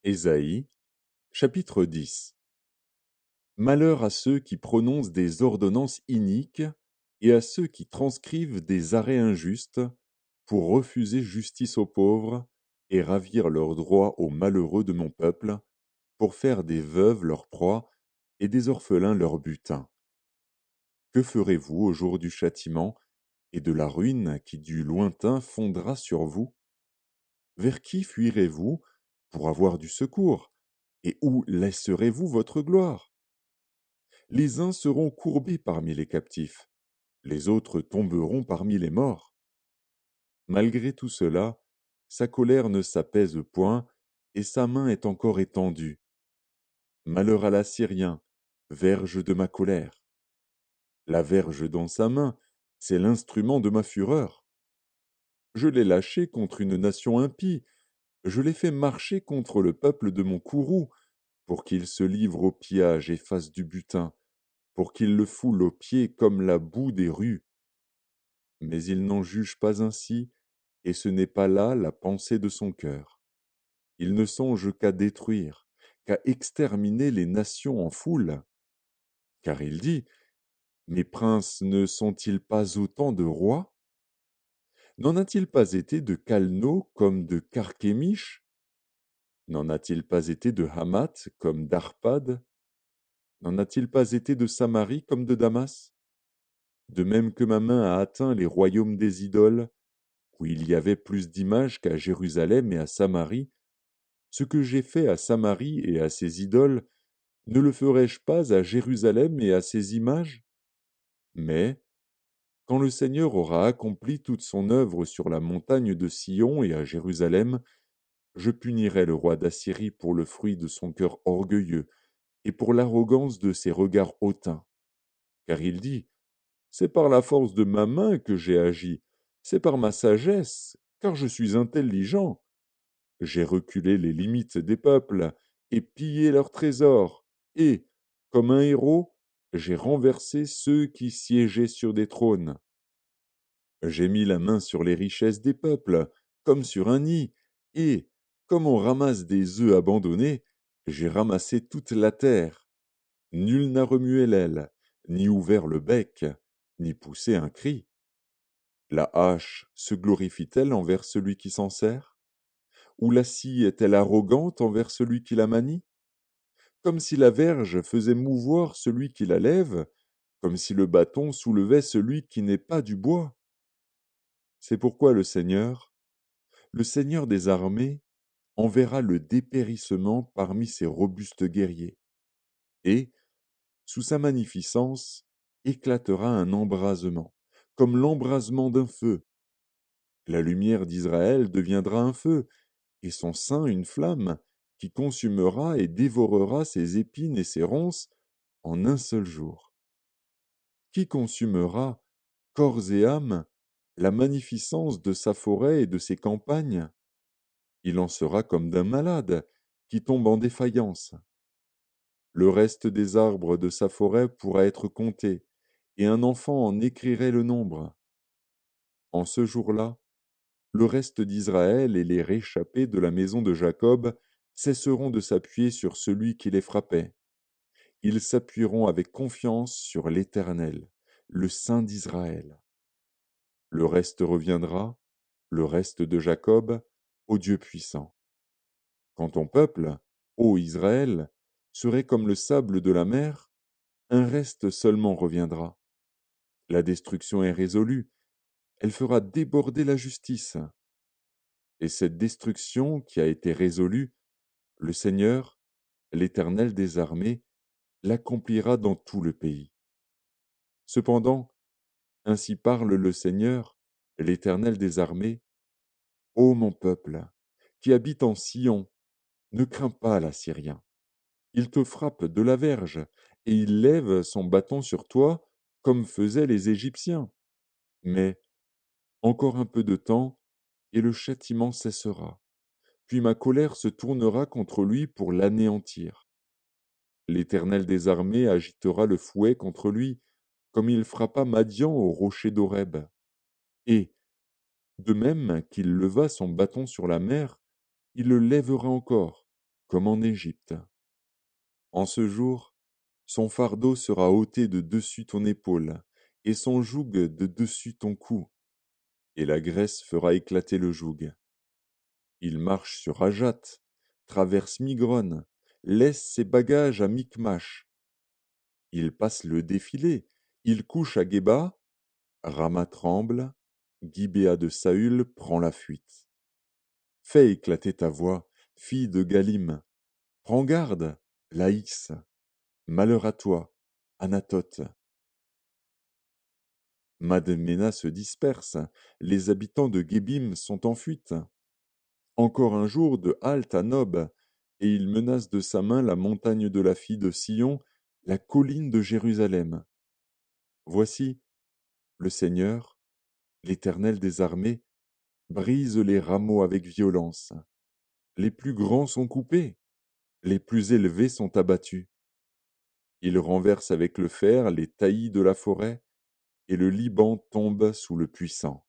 Ésaïe, chapitre 10. Malheur à ceux qui prononcent des ordonnances iniques et à ceux qui transcrivent des arrêts injustes pour refuser justice aux pauvres et ravir leurs droits aux malheureux de mon peuple, pour faire des veuves leur proie et des orphelins leur butin. Que ferez-vous au jour du châtiment et de la ruine qui du lointain fondra sur vous? Vers qui fuirez-vous pour avoir du secours? Et où laisserez-vous votre gloire? Les uns seront courbés parmi les captifs, les autres tomberont parmi les morts. Malgré tout cela, sa colère ne s'apaise point, et sa main est encore étendue. Malheur à l'Assyrien, verge de ma colère. La verge dans sa main, c'est l'instrument de ma fureur. Je l'ai lâché contre une nation impie, je l'ai fait marcher contre le peuple de mon courroux, pour qu'il se livre au pillage et fasse du butin, pour qu'il le foule aux pieds comme la boue des rues. Mais il n'en juge pas ainsi, et ce n'est pas là la pensée de son cœur. Il ne songe qu'à détruire, qu'à exterminer les nations en foule. Car il dit, mes princes ne sont-ils pas autant de rois? N'en a-t-il pas été de Calno comme de Carchemish? N'en a-t-il pas été de Hamath comme d'Arpad? N'en a-t-il pas été de Samarie comme de Damas? De même que ma main a atteint les royaumes des idoles, où il y avait plus d'images qu'à Jérusalem et à Samarie, ce que j'ai fait à Samarie et à ses idoles, ne le ferai-je pas à Jérusalem et à ses images? Mais, quand le Seigneur aura accompli toute son œuvre sur la montagne de Sion et à Jérusalem, je punirai le roi d'Assyrie pour le fruit de son cœur orgueilleux et pour l'arrogance de ses regards hautains. Car il dit, c'est par la force de ma main que j'ai agi, c'est par ma sagesse, car je suis intelligent. J'ai reculé les limites des peuples et pillé leurs trésors, et, comme un héros, j'ai renversé ceux qui siégeaient sur des trônes. J'ai mis la main sur les richesses des peuples, comme sur un nid, et, comme on ramasse des œufs abandonnés, j'ai ramassé toute la terre. Nul n'a remué l'aile, ni ouvert le bec, ni poussé un cri. La hache se glorifie-t-elle envers celui qui s'en sert? Ou la scie est-elle arrogante envers celui qui la manie? Comme si la verge faisait mouvoir celui qui la lève, comme si le bâton soulevait celui qui n'est pas du bois. C'est pourquoi le Seigneur des armées, enverra le dépérissement parmi ses robustes guerriers, et, sous sa magnificence, éclatera un embrasement, comme l'embrasement d'un feu. La lumière d'Israël deviendra un feu, et son sein une flamme, qui consumera et dévorera ses épines et ses ronces en un seul jour. Qui consumera, corps et âme, la magnificence de sa forêt et de ses campagnes? Il en sera comme d'un malade, qui tombe en défaillance. Le reste des arbres de sa forêt pourra être compté, et un enfant en écrirait le nombre. En ce jour-là, le reste d'Israël et les réchappés de la maison de Jacob cesseront de s'appuyer sur celui qui les frappait. Ils s'appuieront avec confiance sur l'Éternel, le Saint d'Israël. Le reste reviendra, le reste de Jacob, au Dieu puissant. Quand ton peuple, ô Israël, serait comme le sable de la mer, un reste seulement reviendra. La destruction est résolue, elle fera déborder la justice. Et cette destruction qui a été résolue, le Seigneur, l'Éternel des armées, l'accomplira dans tout le pays. Cependant, ainsi parle le Seigneur, l'Éternel des armées, ô mon peuple, qui habite en Sion, ne crains pas l'Assyrien. Il te frappe de la verge, et il lève son bâton sur toi, comme faisaient les Égyptiens. Mais encore un peu de temps, et le châtiment cessera. Puis ma colère se tournera contre lui pour l'anéantir. L'Éternel des armées agitera le fouet contre lui, comme il frappa Madian au rocher d'Horeb. Et, de même qu'il leva son bâton sur la mer, il le lèvera encore, comme en Égypte. En ce jour, son fardeau sera ôté de dessus ton épaule, et son joug de dessus ton cou, et la graisse fera éclater le joug. Il marche sur Ajat, traverse Migron, laisse ses bagages à Micmash. Il passe le défilé, il couche à Geba, Rama tremble, Gibéa de Saül prend la fuite. Fais éclater ta voix, fille de Galim. Prends garde, Laïs. Malheur à toi, Anatote. Madmena se disperse, les habitants de Gébim sont en fuite. Encore un jour de halte à Nob, et il menace de sa main la montagne de la fille de Sion, la colline de Jérusalem. Voici, le Seigneur, l'Éternel des armées, brise les rameaux avec violence. Les plus grands sont coupés, les plus élevés sont abattus. Il renverse avec le fer les taillis de la forêt, et le Liban tombe sous le puissant.